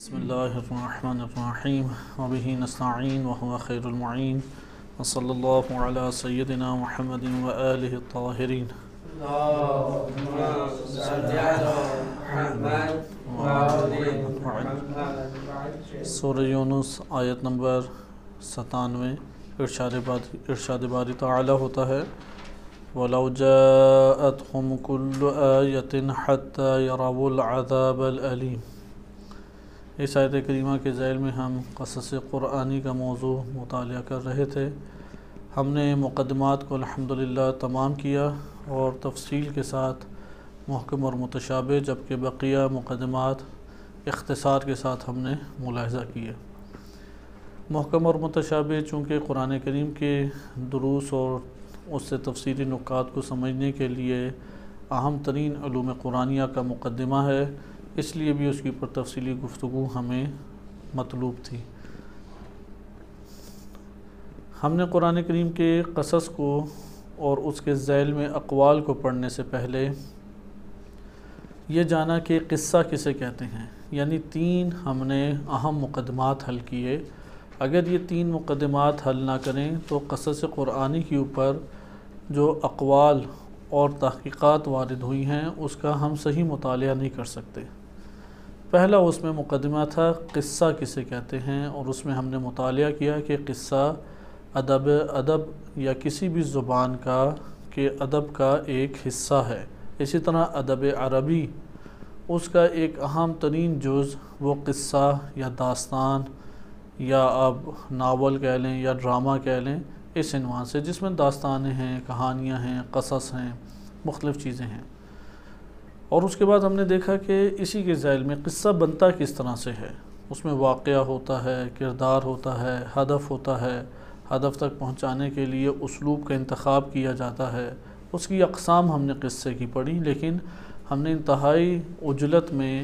بسم اللہ الرحمن الرحیم وبہ نستعین وهو خیر المعین وصلی اللہ علی سیدنا محمد وآلہ الطاہرین۔ سورہ یونس آیت نمبر 97 ارشاد باری تعالی ہوتا ہے وَلَوْ جَاءَتْهُمْ كُلُّ آیَةٍ حَتَّى يَرَوُا الْعَذَابَ الْأَلِيمَ۔ اس آیت کریمہ کے ذیل میں ہم قصص قرآنی کا موضوع مطالعہ کر رہے تھے۔ ہم نے مقدمات کو الحمدللہ تمام کیا اور تفصیل کے ساتھ محکم اور متشابہ، جبکہ بقیہ مقدمات اختصار کے ساتھ ہم نے ملاحظہ کیے۔ محکم اور متشابہ چونکہ قرآن کریم کے دروس اور اس سے تفسیری نکات کو سمجھنے کے لیے اہم ترین علوم قرآنیہ کا مقدمہ ہے، اس لیے بھی اس کی پر تفصیلی گفتگو ہمیں مطلوب تھی۔ ہم نے قرآن کریم کے قصص کو اور اس کے ذیل میں اقوال کو پڑھنے سے پہلے یہ جانا کہ قصہ کسے کہتے ہیں، یعنی 3 ہم نے اہم مقدمات حل کیے۔ اگر یہ 3 مقدمات حل نہ کریں تو قصص قرآنی کے اوپر جو اقوال اور تحقیقات وارد ہوئی ہیں اس کا ہم صحیح مطالعہ نہیں کر سکتے۔ پہلا اس میں مقدمہ تھا قصہ کسے کہتے ہیں، اور اس میں ہم نے مطالعہ کیا کہ قصہ ادب یا کسی بھی زبان کا کہ ادب کا ایک حصہ ہے۔ اسی طرح ادب عربی اس کا ایک اہم ترین جز وہ قصہ یا داستان یا اب ناول کہہ لیں یا ڈرامہ کہہ لیں، اس عنوان سے، جس میں داستانیں ہیں، کہانیاں ہیں، قصص ہیں، مختلف چیزیں ہیں۔ اور اس کے بعد ہم نے دیکھا کہ اسی کے ذیل میں قصہ بنتا کس طرح سے ہے۔ اس میں واقعہ ہوتا ہے، کردار ہوتا ہے، ہدف ہوتا ہے، ہدف تک پہنچانے کے لیے اسلوب کا انتخاب کیا جاتا ہے۔ اس کی اقسام ہم نے قصے کی پڑھی، لیکن ہم نے انتہائی عجلت میں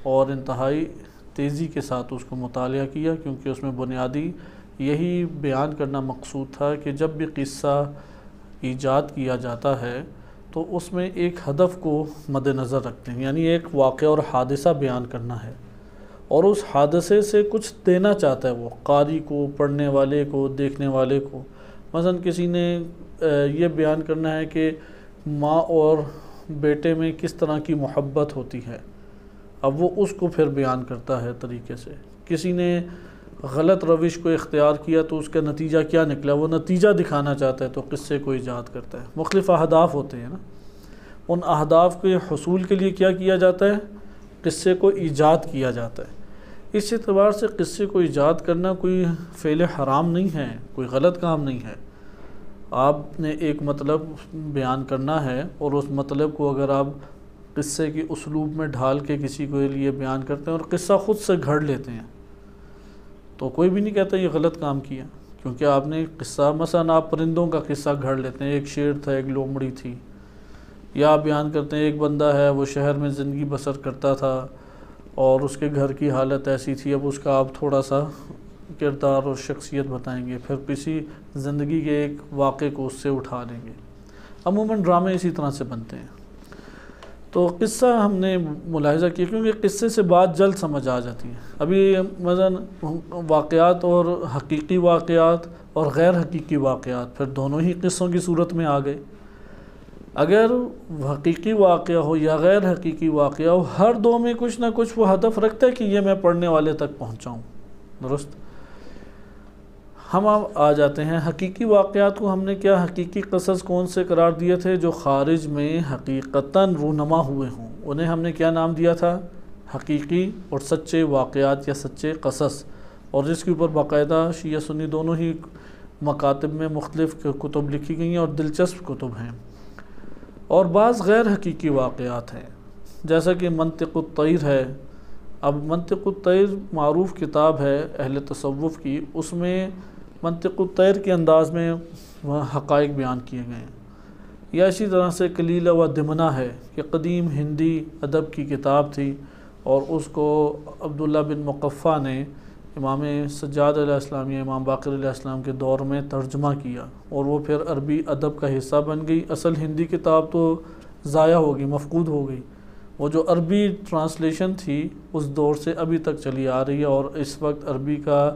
اور انتہائی تیزی کے ساتھ اس کو مطالعہ کیا، کیونکہ اس میں بنیادی یہی بیان کرنا مقصود تھا کہ جب بھی قصہ ایجاد کیا جاتا ہے تو اس میں ایک ہدف کو مد نظر رکھتے ہیں، یعنی ایک واقعہ اور حادثہ بیان کرنا ہے اور اس حادثے سے کچھ دینا چاہتا ہے وہ قاری کو، پڑھنے والے کو، دیکھنے والے کو۔ مثلا کسی نے یہ بیان کرنا ہے کہ ماں اور بیٹے میں کس طرح کی محبت ہوتی ہے، اب وہ اس کو پھر بیان کرتا ہے طریقے سے۔ کسی نے غلط روش کو اختیار کیا تو اس کا نتیجہ کیا نکلا، وہ نتیجہ دکھانا چاہتا ہے تو قصے کو ایجاد کرتا ہے۔ مختلف اہداف ہوتے ہیں نا، ان اہداف کے حصول کے لیے کیا کیا جاتا ہے، قصے کو ایجاد کیا جاتا ہے۔ اس اعتبار سے قصے کو ایجاد کرنا کوئی فعل حرام نہیں ہے، کوئی غلط کام نہیں ہے۔ آپ نے ایک مطلب بیان کرنا ہے اور اس مطلب کو اگر آپ قصے کی اسلوب میں ڈھال کے کسی کے لیے بیان کرتے ہیں اور قصہ خود سے گھڑ لیتے ہیں تو کوئی بھی نہیں کہتا یہ غلط کام کیا، کیونکہ آپ نے قصہ، مثلا آپ پرندوں کا قصہ گھڑ لیتے ہیں، ایک شیر تھا، ایک لومڑی تھی، یا آپ بیان کرتے ہیں ایک بندہ ہے وہ شہر میں زندگی بسر کرتا تھا اور اس کے گھر کی حالت ایسی تھی، اب اس کا آپ تھوڑا سا کردار اور شخصیت بتائیں گے، پھر کسی زندگی کے ایک واقعے کو اس سے اٹھا لیں گے۔ عموماً ڈرامے اسی طرح سے بنتے ہیں۔ تو قصہ ہم نے ملاحظہ کیا کیونکہ قصے سے بات جلد سمجھ آ جاتی ہے۔ ابھی مثلا واقعات اور حقیقی واقعات اور غیر حقیقی واقعات پھر دونوں ہی قصوں کی صورت میں آ گئے۔ اگر حقیقی واقعہ ہو یا غیر حقیقی واقعہ ہو، ہر دو میں کچھ نہ کچھ وہ ہدف رکھتا ہے کہ یہ میں پڑھنے والے تک پہنچاؤں، درست؟ ہم اب آ جاتے ہیں حقیقی واقعات کو۔ ہم نے کیا حقیقی قصص کون سے قرار دیے تھے؟ جو خارج میں حقیقتاً رونما ہوئے ہوں، انہیں ہم نے کیا نام دیا تھا؟ حقیقی اور سچے واقعات یا سچے قصص، اور جس کے اوپر باقاعدہ شیعہ سنی دونوں ہی مکاتب میں مختلف کتب لکھی گئی ہیں اور دلچسپ کتب ہیں۔ اور بعض غیر حقیقی واقعات ہیں، جیسا کہ منطق الطیر ہے۔ اب منطق الطیر معروف کتاب ہے اہل تصوف کی، اس میں منطق الطیر کے انداز میں حقائق بیان کیے گئے ہیں۔ یا اسی طرح سے کلیلہ و دمنہ ہے کہ قدیم ہندی ادب کی کتاب تھی اور اس کو عبداللہ بن مقفع نے امام سجاد علیہ السلام یا امام باقر علیہ السلام کے دور میں ترجمہ کیا اور وہ پھر عربی ادب کا حصہ بن گئی۔ اصل ہندی کتاب تو ضائع ہو گئی، مفقود ہو گئی، وہ جو عربی ٹرانسلیشن تھی اس دور سے ابھی تک چلی آ رہی ہے، اور اس وقت عربی کا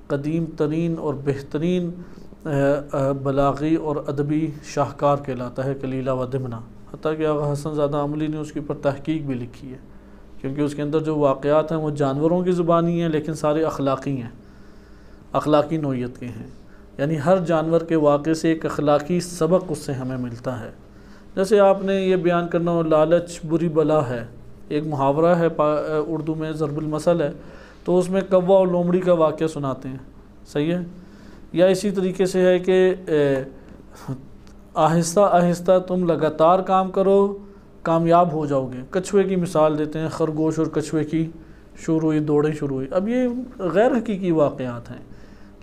قدیم ترین اور بہترین بلاغی اور ادبی شاہکار کہلاتا ہے کلیلہ و دمنہ، حتیٰ کہ آغا حسن زادہ عملی نے اس کے اوپر تحقیق بھی لکھی ہے، کیونکہ اس کے اندر جو واقعات ہیں وہ جانوروں کی زبانی ہیں لیکن سارے اخلاقی ہیں، اخلاقی نوعیت کے ہیں، یعنی ہر جانور کے واقعے سے ایک اخلاقی سبق اس سے ہمیں ملتا ہے۔ جیسے آپ نے یہ بیان کرنا ہو لالچ بری بلا ہے، ایک محاورہ ہے اردو میں ضرب المثل ہے، تو اس میں کوا اور لومڑی کا واقعہ سناتے ہیں، صحیح ہے؟ یا اسی طریقے سے ہے کہ آہستہ آہستہ تم لگاتار کام کرو کامیاب ہو جاؤ گے، کچھوے کی مثال دیتے ہیں، خرگوش اور کچھوے کی شروع ہوئی دوڑیں شروع ہوئی۔ اب یہ غیر حقیقی واقعات ہیں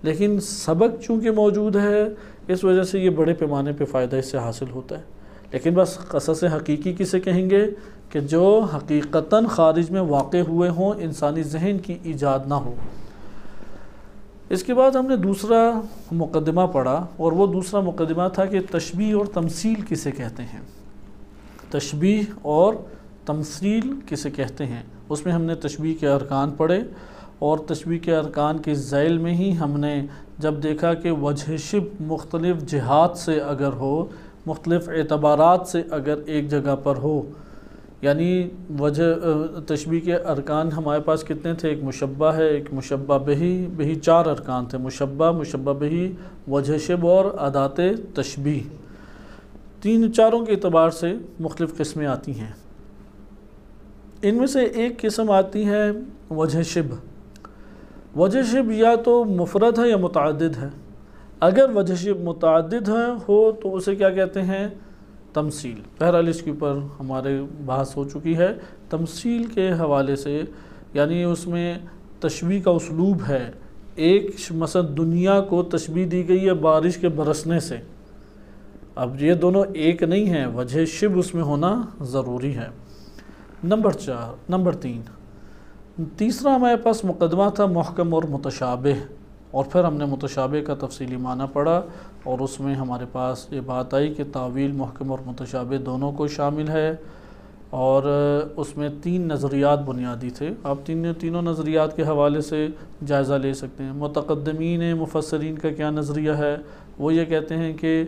لیکن سبق چونکہ موجود ہے اس وجہ سے یہ بڑے پیمانے پہ فائدہ اس سے حاصل ہوتا ہے، لیکن بس قصص حقیقی کسے کہیں گے کہ جو حقیقتاً خارج میں واقع ہوئے ہوں، انسانی ذہن کی ایجاد نہ ہو۔ اس کے بعد ہم نے دوسرا مقدمہ پڑھا، اور وہ دوسرا مقدمہ تھا کہ تشبیہ اور تمثیل کسے کہتے ہیں، تشبیہ اور تمثیل کسے کہتے ہیں۔ اس میں ہم نے تشبیہ کے ارکان پڑھے، اور تشبیہ کے ارکان کے ذیل میں ہی ہم نے جب دیکھا کہ وجہ شبہ مختلف جہات سے اگر ہو، مختلف اعتبارات سے اگر ایک جگہ پر ہو، یعنی وجہ تشبیہ کے ارکان ہمارے پاس کتنے تھے؟ ایک مشبہ ہے، ایک مشبہ بہی، چار ارکان تھے، مشبہ، مشبہ بہی، وجہ شبہ اور ادات تشبیہ۔ تین چاروں کے اعتبار سے مختلف قسمیں آتی ہیں۔ ان میں سے ایک قسم آتی ہے وجہ شبہ۔ وجہ شبہ یا تو مفرد ہے یا متعدد ہے۔ اگر وجہ شبہ متعدد ہو تو اسے کیا کہتے ہیں؟ تمثیل۔ بہرحال اس کے اوپر ہمارے بحث ہو چکی ہے۔ تمثیل کے حوالے سے یعنی اس میں تشبیہ کا اسلوب ہے، ایک مثلا دنیا کو تشبیہ دی گئی ہے بارش کے برسنے سے، اب یہ دونوں ایک نہیں ہیں، وجہ شبہ اس میں ہونا ضروری ہے۔ نمبر تین، تیسرا ہمارے پاس مقدمہ تھا محکم اور متشابہ، اور پھر ہم نے متشابہ کا تفصیلی معنی پڑھا، اور اس میں ہمارے پاس یہ بات آئی کہ تعویل محکم اور متشابہ دونوں کو شامل ہے، اور اس میں تین نظریات بنیادی تھے۔ آپ تینوں نظریات کے حوالے سے جائزہ لے سکتے ہیں۔ متقدمین مفسرین کا کیا نظریہ ہے؟ وہ یہ کہتے ہیں کہ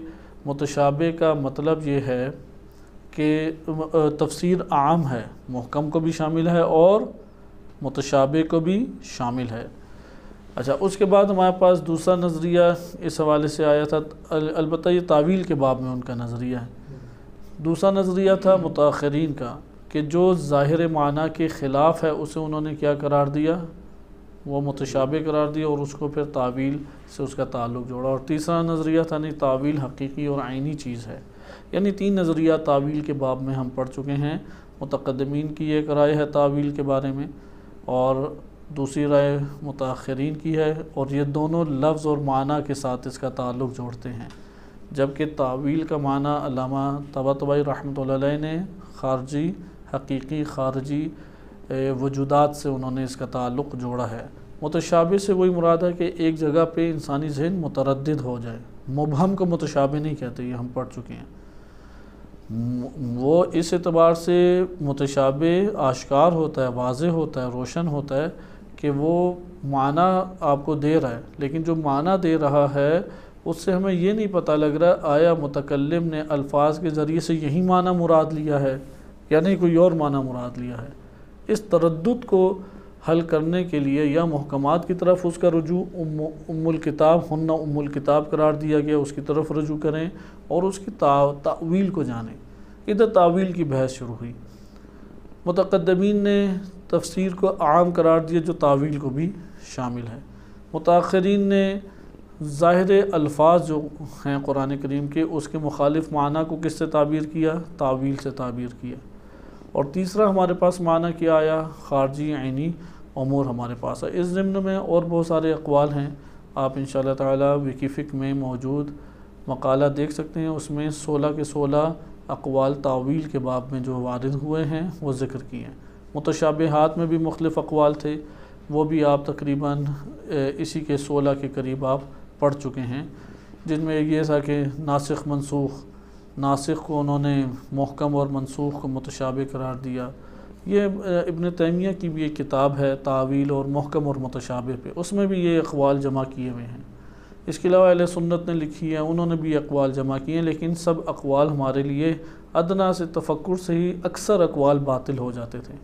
متشابہ کا مطلب یہ ہے کہ تفسیر عام ہے، محکم کو بھی شامل ہے اور متشابہ کو بھی شامل ہے۔ اچھا، اس کے بعد ہمارے پاس دوسرا نظریہ اس حوالے سے آیا تھا، البتہ یہ تعویل کے باب میں ان کا نظریہ ہے۔ دوسرا نظریہ تھا متاخرین کا، کہ جو ظاہر معنی کے خلاف ہے اسے انہوں نے کیا قرار دیا؟ وہ متشابہ قرار دیا، اور اس کو پھر تعویل سے اس کا تعلق جوڑا۔ اور تیسرا نظریہ تھا نہیں، تعویل حقیقی اور عینی چیز ہے۔ یعنی تین نظریات تعویل کے باب میں ہم پڑھ چکے ہیں۔ متقدمین کی ایک رائے ہے تعویل کے بارے میں، اور دوسری رائے متاخرین کی ہے، اور یہ دونوں لفظ اور معنی کے ساتھ اس کا تعلق جوڑتے ہیں، جبکہ تعویل کا معنی علامہ طباطبائی رحمۃ اللہ علیہ نے خارجی، حقیقی خارجی وجودات سے انہوں نے اس کا تعلق جوڑا ہے۔ متشابہ سے وہی مراد ہے کہ ایک جگہ پہ انسانی ذہن متردد ہو جائے۔ مبہم کو متشابہ نہیں کہتے، یہ ہم پڑھ چکے ہیں۔ وہ اس اعتبار سے متشابہ آشکار ہوتا ہے، واضح ہوتا ہے، روشن ہوتا ہے کہ وہ معنی آپ کو دے رہا ہے، لیکن جو معنی دے رہا ہے اس سے ہمیں یہ نہیں پتہ لگ رہا آیا متکلم نے الفاظ کے ذریعے سے یہی معنی مراد لیا ہے یا نہیں کوئی اور معنی مراد لیا ہے۔ اس تردد کو حل کرنے کے لیے یا محکمات کی طرف اس کا رجوع، ام الکتاب ہن ام الکتاب قرار دیا گیا، اس کی طرف رجوع کریں اور اس کی تعویل کو جانیں۔ ادھر تعویل کی بحث شروع ہوئی۔ متقدمین نے تفسیر کو عام قرار دیا جو تعویل کو بھی شامل ہے۔ متاخرین نے ظاہر الفاظ جو ہیں قرآن کریم کے، اس کے مخالف معنی کو کس سے تعبیر کیا؟ تعویل سے تعبیر کیا۔ اور تیسرا ہمارے پاس معنی کیا آیا؟ خارجی عینی امور ہمارے پاس ہے۔ اس ضمن میں اور بہت سارے اقوال ہیں، آپ انشاءاللہ تعالی ویکیفک میں موجود مقالہ دیکھ سکتے ہیں، اس میں 16 کے 16 اقوال تعویل کے باب میں جو وارد ہوئے ہیں وہ ذکر کیے ہیں۔ متشابہات میں بھی مختلف اقوال تھے، وہ بھی آپ تقریباً اسی کے 16 کے قریب آپ پڑھ چکے ہیں، جن میں یہ تھا کہ ناسخ منسوخ، ناسخ کو انہوں نے محکم اور منسوخ کو متشابہ قرار دیا، یہ ابن تیمیہ کی بھی ایک کتاب ہے تعویل اور محکم اور متشابہ پہ، اس میں بھی یہ اقوال جمع کیے ہوئے ہیں۔ اس کے علاوہ اہل سنت نے لکھی ہے، انہوں نے بھی اقوال جمع کیے ہیں، لیکن سب اقوال ہمارے لیے ادنا سے تفکر سے ہی اکثر اقوال باطل ہو جاتے تھے۔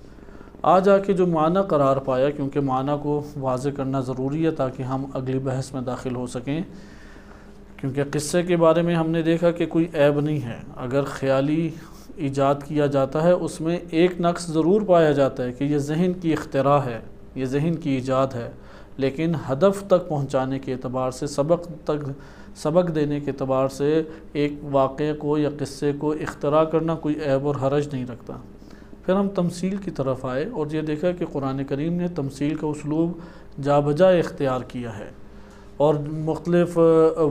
آج آ کے جو معنی قرار پایا، کیونکہ معنی کو واضح کرنا ضروری ہے تاکہ ہم اگلی بحث میں داخل ہو سکیں، کیونکہ قصے کے بارے میں ہم نے دیکھا کہ کوئی عیب نہیں ہے۔ اگر خیالی ایجاد کیا جاتا ہے اس میں ایک نقص ضرور پایا جاتا ہے کہ یہ ذہن کی اختراع ہے، یہ ذہن کی ایجاد ہے، لیکن ہدف تک پہنچانے کے اعتبار سے، سبق دینے کے اعتبار سے ایک واقعے کو یا قصے کو اختراع کرنا کوئی عیب اور حرج نہیں رکھتا۔ پھر ہم تمثیل کی طرف آئے اور یہ دیکھا کہ قرآن کریم نے تمثیل کا اسلوب جا بجا اختیار کیا ہے اور مختلف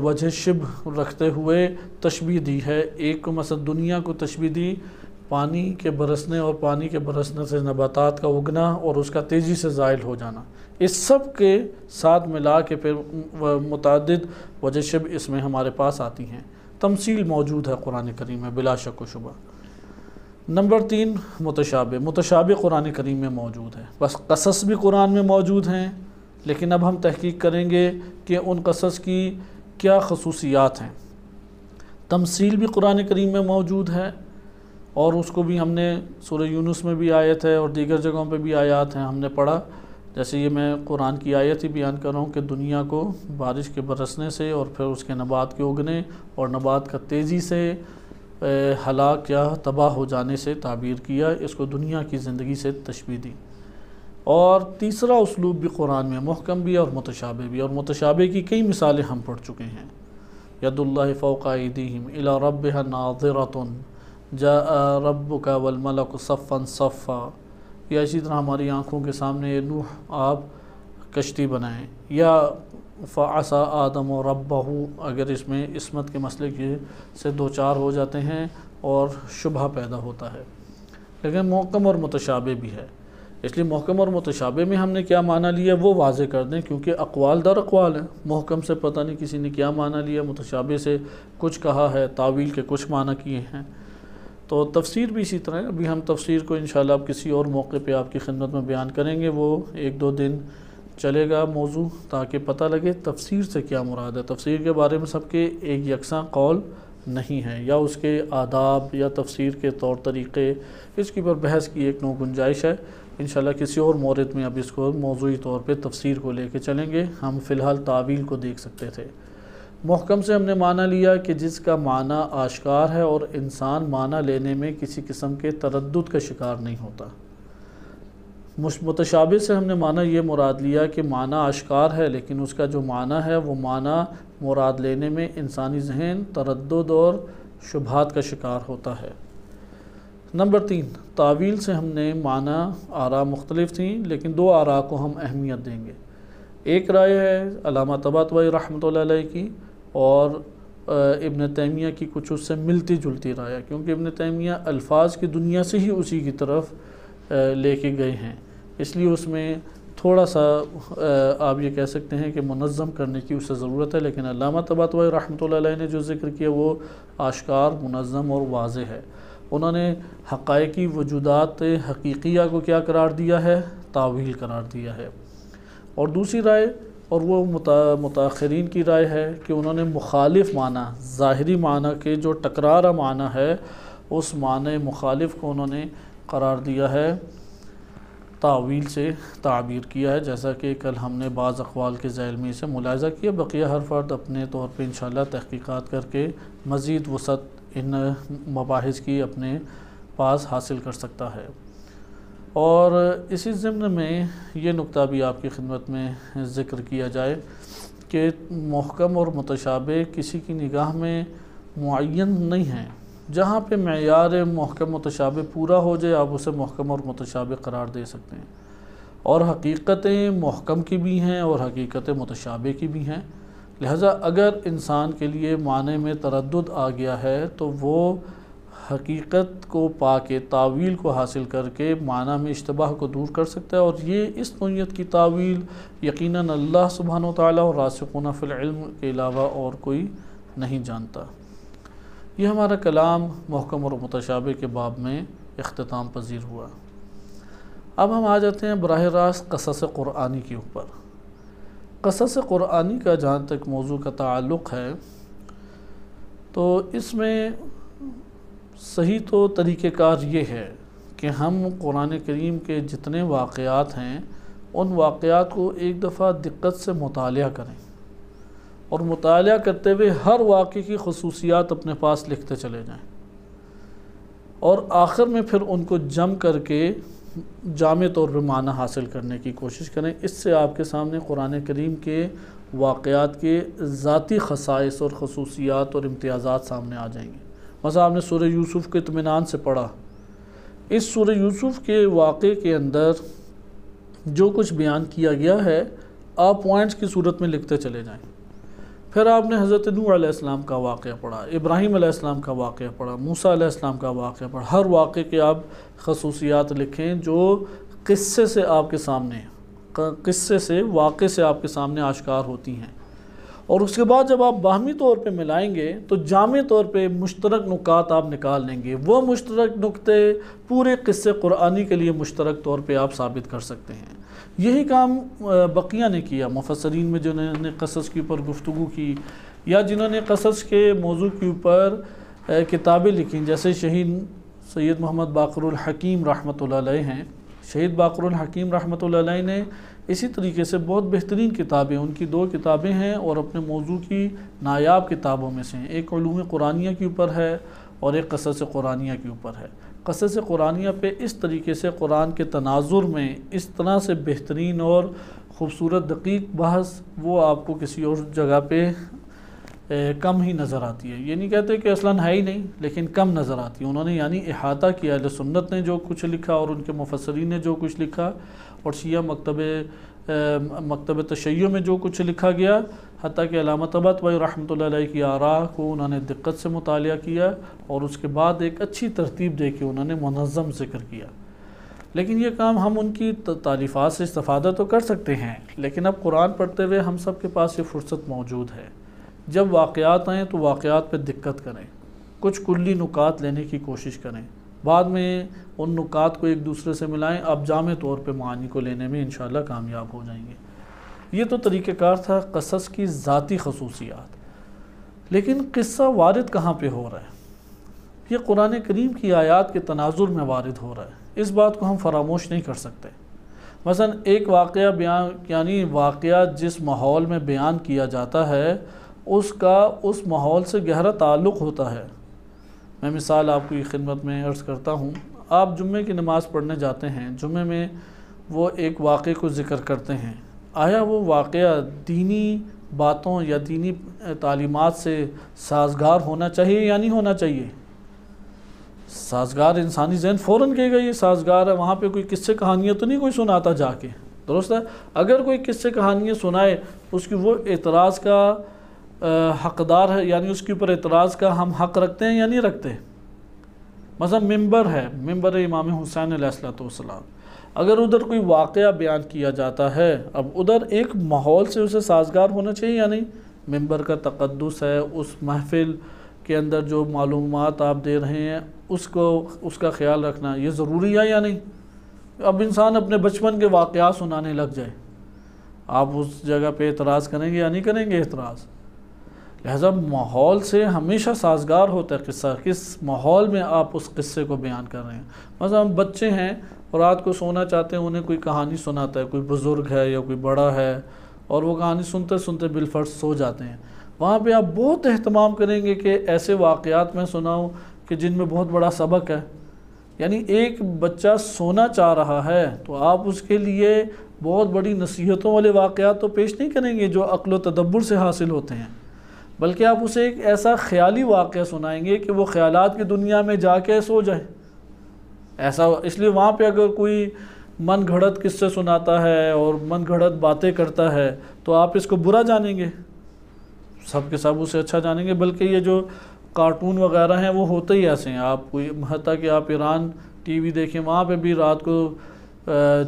وجہ شبہ رکھتے ہوئے تشبیہ دی ہے۔ ایک کو مثلا دنیا کو تشبیہ دی پانی کے برسنے اور پانی کے برسنے سے نباتات کا اگنا اور اس کا تیزی سے زائل ہو جانا، اس سب کے ساتھ ملا کے پھر متعدد وجہ شبہ اس میں ہمارے پاس آتی ہیں۔ تمثیل موجود ہے قرآن کریم میں بلا شک و شبہ۔ نمبر 3 متشابہ قرآن کریم میں موجود ہے، بس قصص بھی قرآن میں موجود ہیں، لیکن اب ہم تحقیق کریں گے کہ ان قصص کی کیا خصوصیات ہیں۔ تمثیل بھی قرآن کریم میں موجود ہے اور اس کو بھی ہم نے سورہ یونس میں بھی آیت ہے اور دیگر جگہوں پہ بھی آیات ہیں، ہم نے پڑھا۔ جیسے یہ میں قرآن کی آیت ہی بیان کر رہا ہوں کہ دنیا کو بارش کے برسنے سے اور پھر اس کے نبات کے اگنے اور نبات کا تیزی سے ہلاک یا تباہ ہو جانے سے تعبیر کیا، اس کو دنیا کی زندگی سے تشبیہ دی۔ اور تیسرا اسلوب بھی قرآن میں محکم بھی اور متشابہ بھی، اور متشابہ کی کئی مثالیں ہم پڑھ چکے ہیں۔ ید اللہ فوق ایدیہم الی ربہا ناظرۃ جاء ربک والملک صفا صفا، یا اسی طرح ہماری آنکھوں کے سامنے نوح آپ کشتی بنائیں، یا فعصى آدم ربہ، اگر اس میں عصمت کے مسئلے سے دوچار ہو جاتے ہیں اور شبہ پیدا ہوتا ہے۔ لیکن محکم اور متشابہ بھی ہے، اس لیے محکم اور متشابہ میں ہم نے کیا معنی لیا وہ واضح کر دیں، کیونکہ اقوال در اقوال ہیں۔ محکم سے پتہ نہیں کسی نے کیا معنی لیا، متشابہ سے کچھ کہا ہے، تعویل کے کچھ معنی کیے ہیں۔ تو تفسیر بھی اسی طرح ہے، ابھی ہم تفسیر کو انشاءاللہ اب کسی اور موقع پہ آپ کی خدمت میں بیان کریں گے، وہ 1-2 دن چلے گا موضوع، تاکہ پتہ لگے تفسیر سے کیا مراد ہے۔ تفسیر کے بارے میں سب کے ایک یکساں قول نہیں ہے، یا اس کے آداب یا تفسیر کے طور طریقے، اس کی پر بحث کی ایک نو گنجائش ہے۔ انشاءاللہ کسی اور مورد میں اب اس کو موضوعی طور پہ تفسیر کو لے کے چلیں گے۔ ہم فی الحال تعویل کو دیکھ سکتے تھے۔ محکم سے ہم نے معنی لیا کہ جس کا معنی آشکار ہے اور انسان معنی لینے میں کسی قسم کے تردد کا شکار نہیں ہوتا۔ متشابہ سے ہم نے معنی یہ مراد لیا کہ معنی آشکار ہے، لیکن اس کا جو معنی ہے وہ معنی مراد لینے میں انسانی ذہن تردد اور شبہات کا شکار ہوتا ہے۔ نمبر 3 تعویل سے ہم نے معنی آراء مختلف تھیں، لیکن 2 آراء کو ہم اہمیت دیں گے۔ ایک رائے ہے علامہ طباطبائی رحمۃ اللہ علیہ کی، اور ابن تیمیہ کی کچھ اس سے ملتی جلتی رائے ہے، کیونکہ ابن تیمیہ الفاظ کی دنیا سے ہی اسی کی طرف لے کے گئے ہیں، اس لیے اس میں تھوڑا سا آپ یہ کہہ سکتے ہیں کہ منظم کرنے کی اسے ضرورت ہے، لیکن علامہ طباطبائی رحمۃ اللہ علیہ نے جو ذکر کیا وہ آشکار، منظم اور واضح ہے۔ انہوں نے حقائقی وجودات حقیقیہ کو کیا قرار دیا ہے؟ تعویل قرار دیا ہے۔ اور دوسری رائے، اور وہ متاخرین کی رائے ہے، کہ انہوں نے مخالف معنی، ظاہری معنی کے جو ٹکرارہ معنی ہے، اس معنی مخالف کو انہوں نے قرار دیا ہے، تعویل سے تعبیر کیا ہے، جیسا کہ کل ہم نے بعض اقوال کے ذیل میں اسے ملاحظہ کیا۔ بقیہ ہر فرد اپنے طور پہ انشاءاللہ تحقیقات کر کے مزید وسعت ان مباحث کی اپنے پاس حاصل کر سکتا ہے۔ اور اسی ضمن میں یہ نقطہ بھی آپ کی خدمت میں ذکر کیا جائے کہ محکم اور متشابہ کسی کی نگاہ میں معین نہیں ہیں۔ جہاں پہ معیار محکم متشابہ پورا ہو جائے آپ اسے محکم اور متشابہ قرار دے سکتے ہیں، اور حقیقتیں محکم کی بھی ہیں اور حقیقت متشابہ کی بھی ہیں۔ لہذا اگر انسان کے لیے معنی میں تردد آ گیا ہے تو وہ حقیقت کو پا کے تعویل کو حاصل کر کے معنی میں اشتباہ کو دور کر سکتا ہے، اور یہ اس نوعیت کی تعویل یقیناً اللہ سبحانہ وتعالی اور راسخون فی العلم کے علاوہ اور کوئی نہیں جانتا۔ یہ ہمارا کلام محکم اور متشابہ کے باب میں اختتام پذیر ہوا۔ اب ہم آ جاتے ہیں براہ راست قصص قرآنی کے اوپر۔ قصص قرآنی کا جہاں تک موضوع کا تعلق ہے تو اس میں صحیح تو طریقہ کار یہ ہے کہ ہم قرآن کریم کے جتنے واقعات ہیں ان واقعات کو ایک دفعہ دقت سے مطالعہ کریں، اور مطالعہ کرتے ہوئے ہر واقعے کی خصوصیات اپنے پاس لکھتے چلے جائیں، اور آخر میں پھر ان کو جمع کر کے جامع طور پر معنی حاصل کرنے کی کوشش کریں۔ اس سے آپ کے سامنے قرآن کریم کے واقعات کے ذاتی خصائص اور خصوصیات اور امتیازات سامنے آ جائیں گے۔ مثلا آپ نے سورہ یوسف کے اطمینان سے پڑھا، اس سورہ یوسف کے واقعے کے اندر جو کچھ بیان کیا گیا ہے آپ پوائنٹس کی صورت میں لکھتے چلے جائیں۔ پھر آپ نے حضرت نوح علیہ السلام کا واقعہ پڑھا، ابراہیم علیہ السلام کا واقعہ پڑھا، موسیٰ علیہ السلام کا واقعہ پڑھا۔ ہر واقعے کے آپ خصوصیات لکھیں جو قصے سے آپ کے سامنے واقعے سے آپ کے سامنے آشکار ہوتی ہیں، اور اس کے بعد جب آپ باہمی طور پہ ملائیں گے تو جامع طور پہ مشترک نکات آپ نکال لیں گے۔ وہ مشترک نکتے پورے قصے قرآنی کے لیے مشترک طور پہ آپ ثابت کر سکتے ہیں۔ یہی کام بقیہ نے کیا، مفسرین میں جنہوں نے قصص کے اوپر گفتگو کی یا جنہوں نے قصص کے موضوع کے اوپر کتابیں لکھیں، جیسے شہید سید محمد باقر الحکیم رحمۃ اللہ علیہ ہیں۔ شہید باقر الحکیم رحمۃ اللہ علیہ نے اسی طریقے سے بہت بہترین کتابیں، ان کی 2 کتابیں ہیں اور اپنے موضوع کی نایاب کتابوں میں سے ہیں، ایک علوم قرآنیہ کے اوپر ہے اور ایک قصص قرآنیہ کے اوپر ہے۔ قصص قرآنیہ پہ اس طریقے سے قرآن کے تناظر میں اس طرح سے بہترین اور خوبصورت دقیق بحث وہ آپ کو کسی اور جگہ پہ کم ہی نظر آتی ہے۔ یہ نہیں کہتے کہ اصلاً ہے ہی نہیں، لیکن کم نظر آتی ہے۔ انہوں نے یعنی احاطہ کیا، اہل سنت نے جو کچھ لکھا اور ان کے مفسرین نے جو کچھ لکھا، اور شیعہ مکتب تشیع میں جو کچھ لکھا گیا، حتیٰ کہ علامہ طباطبائی رحمۃ اللہ علیہ کی آراء کو انہوں نے دقت سے مطالعہ کیا اور اس کے بعد ایک اچھی ترتیب دے کے انہوں نے منظم ذکر کیا۔ لیکن یہ کام ہم ان کی تالیفات سے استفادہ تو کر سکتے ہیں، لیکن اب قرآن پڑھتے ہوئے ہم سب کے پاس یہ فرصت موجود ہے، جب واقعات آئیں تو واقعات پہ دقت کریں، کچھ کلی نکات لینے کی کوشش کریں، بعد میں ان نکات کو ایک دوسرے سے ملائیں، آپ جامع طور پہ معانی کو لینے میں انشاءاللہ کامیاب ہو جائیں گے۔ یہ تو طریقہ کار تھا قصص کی ذاتی خصوصیات، لیکن قصہ وارد کہاں پہ ہو رہا ہے؟ یہ قرآن کریم کی آیات کے تناظر میں وارد ہو رہا ہے، اس بات کو ہم فراموش نہیں کر سکتے۔ مثلا ایک واقعہ یعنی واقعہ جس ماحول میں بیان کیا جاتا ہے اس کا اس ماحول سے گہرا تعلق ہوتا ہے۔ میں مثال آپ کی خدمت میں عرض کرتا ہوں، آپ جمعے کی نماز پڑھنے جاتے ہیں، جمعے میں وہ ایک واقعے کو ذکر کرتے ہیں، آیا وہ واقعہ دینی باتوں یا دینی تعلیمات سے سازگار ہونا چاہیے یا نہیں ہونا چاہیے؟ سازگار انسانی ذہن فوراً کہے گا یہ سازگار ہے، وہاں پہ کوئی قصے کہانیاں تو نہیں کوئی سناتا جا کے، درست ہے؟ اگر کوئی قصے کہانیاں سنائے اس کی وہ اعتراض کا حقدار ہے، یعنی اس کے اوپر اعتراض کا ہم حق رکھتے ہیں یا نہیں رکھتے؟ مثلا ممبر ہے، ممبر امام حسین علیہ السلام، اگر ادھر کوئی واقعہ بیان کیا جاتا ہے، اب ادھر ایک ماحول سے اسے سازگار ہونا چاہیے یا نہیں؟ ممبر کا تقدس ہے، اس محفل کے اندر جو معلومات آپ دے رہے ہیں اس کا خیال رکھنا یہ ضروری ہے یا نہیں؟ اب انسان اپنے بچپن کے واقعات سنانے لگ جائے، آپ اس جگہ پہ اعتراض کریں گے یا نہیں کریں گے اعتراض؟ لہذا ماحول سے ہمیشہ سازگار ہوتا ہے قصہ، کس ماحول میں آپ اس قصے کو بیان کر رہے ہیں۔ مثلا ہم بچے ہیں اور رات کو سونا چاہتے ہیں، انہیں کوئی کہانی سناتا ہے، کوئی بزرگ ہے یا کوئی بڑا ہے، اور وہ کہانی سنتے سنتے بالفرض سو جاتے ہیں، وہاں پہ آپ بہت اہتمام کریں گے کہ ایسے واقعات میں سناؤں کہ جن میں بہت بڑا سبق ہے۔ یعنی ایک بچہ سونا چاہ رہا ہے تو آپ اس کے لیے بہت بڑی نصیحتوں والے واقعات تو پیش نہیں کریں گے جو عقل و تدبر سے حاصل ہوتے ہیں، بلکہ آپ اسے ایک ایسا خیالی واقعہ سنائیں گے کہ وہ خیالات کی دنیا میں جا کے سو جائے۔ ایسا اس لیے وہاں پہ اگر کوئی من گھڑت قصے سناتا ہے اور من گھڑت باتیں کرتا ہے تو آپ اس کو برا جانیں گے، سب کے سب اسے اچھا جانیں گے۔ بلکہ یہ جو کارٹون وغیرہ ہیں وہ ہوتے ہی ایسے ہیں، آپ کوئی حتیٰ کہ آپ ایران ٹی وی دیکھیں، وہاں پہ بھی رات کو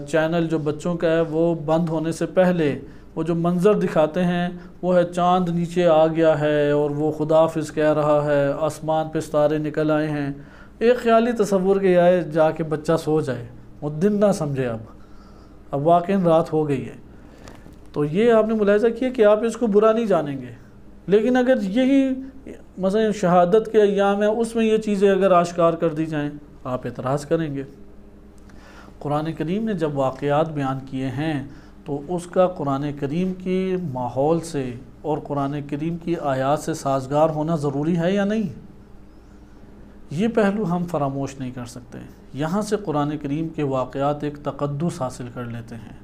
چینل جو بچوں کا ہے وہ بند ہونے سے پہلے وہ جو منظر دکھاتے ہیں وہ ہے چاند نیچے آ گیا ہے اور وہ خدا حافظ کہہ رہا ہے، آسمان پہ ستارے نکل آئے ہیں، ایک خیالی تصور کے آئے جا کے بچہ سو جائے، وہ دن نہ سمجھے اب واقعی رات ہو گئی ہے. تو یہ آپ نے ملاحظہ کیا کہ آپ اس کو برا نہیں جانیں گے، لیکن اگر یہی مثلا شہادت کے ایام ہیں اس میں یہ چیزیں اگر آشکار کر دی جائیں آپ اعتراض کریں گے. قرآن کریم نے جب واقعات بیان کیے ہیں تو اس کا قرآن کریم کی ماحول سے اور قرآن کریم کی آیات سے سازگار ہونا ضروری ہے یا نہیں، یہ پہلو ہم فراموش نہیں کر سکتے. یہاں سے قرآن کریم کے واقعات ایک تقدس حاصل کر لیتے ہیں.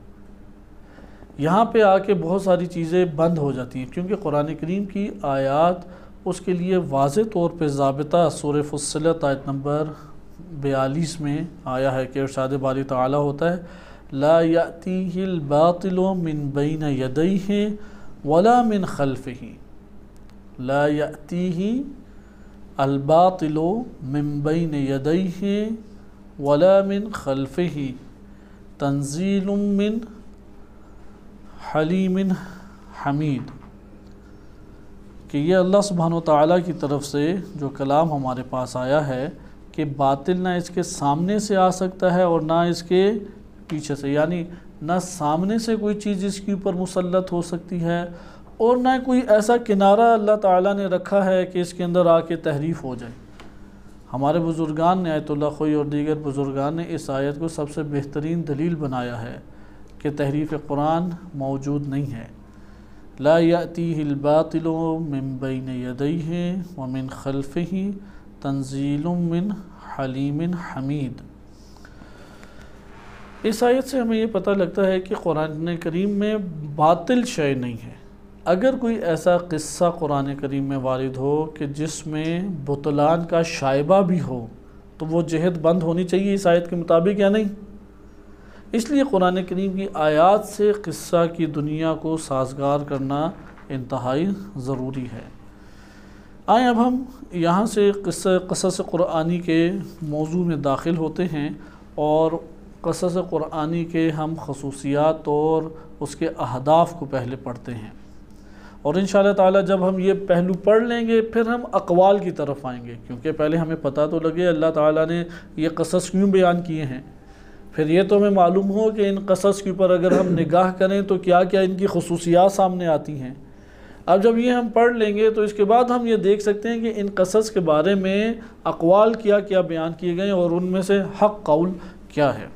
یہاں پہ آ کے بہت ساری چیزیں بند ہو جاتی ہیں، کیونکہ قرآن کریم کی آیات اس کے لیے واضح طور پہ ضابطہ سورہ فصلت آیت نمبر 42 میں آیا ہے کہ ارشاد باری تعالیٰ ہوتا ہے لا یأتیہ الباطل من بین یدیہ ولا من خلفہ، لا یأتیہ الباطل من بین یدیہ ولا من خلفہ تنزیل من حلیم حمید. کہ یہ اللہ سبحانہ وتعالیٰ کی طرف سے جو کلام ہمارے پاس آیا ہے کہ باطل نہ اس کے سامنے سے آ سکتا ہے اور نہ اس کے پیچھے سے، یعنی نہ سامنے سے کوئی چیز اس کے اوپر مسلط ہو سکتی ہے اور نہ کوئی ایسا کنارہ اللہ تعالیٰ نے رکھا ہے کہ اس کے اندر آ کے تحریف ہو جائے. ہمارے بزرگان نے آیت اللہ خوئی اور دیگر بزرگان نے اس آیت کو سب سے بہترین دلیل بنایا ہے کہ تحریف قرآن موجود نہیں ہے. لا یأتیہ الباطل من بین یدیہ ومن خلفہ تنزیل من حلیم حمید. اس آیت سے ہمیں یہ پتہ لگتا ہے کہ قرآن کریم میں باطل شے نہیں ہے. اگر کوئی ایسا قصہ قرآن کریم میں وارد ہو کہ جس میں بطلان کا شائبہ بھی ہو تو وہ جہت بند ہونی چاہیے اس آیت کے مطابق یا نہیں. اس لیے قرآن کریم کی آیات سے قصہ کی دنیا کو سازگار کرنا انتہائی ضروری ہے. آئیں اب ہم یہاں سے قصص قرآنی کے موضوع میں داخل ہوتے ہیں اور قصص قرآنی کے ہم خصوصیات اور اس کے اہداف کو پہلے پڑھتے ہیں، اور انشاءاللہ تعالی جب ہم یہ پہلو پڑھ لیں گے پھر ہم اقوال کی طرف آئیں گے، کیونکہ پہلے ہمیں پتہ تو لگے اللہ تعالیٰ نے یہ قصص کیوں بیان کیے ہیں، پھر یہ تو ہمیں معلوم ہو کہ ان قصص کے اوپر اگر ہم نگاہ کریں تو کیا کیا ان کی خصوصیات سامنے آتی ہیں. اب جب یہ ہم پڑھ لیں گے تو اس کے بعد ہم یہ دیکھ سکتے ہیں کہ ان قصص کے بارے میں اقوال کیا کیا بیان کیے گئے اور ان میں سے حق قول کیا ہے.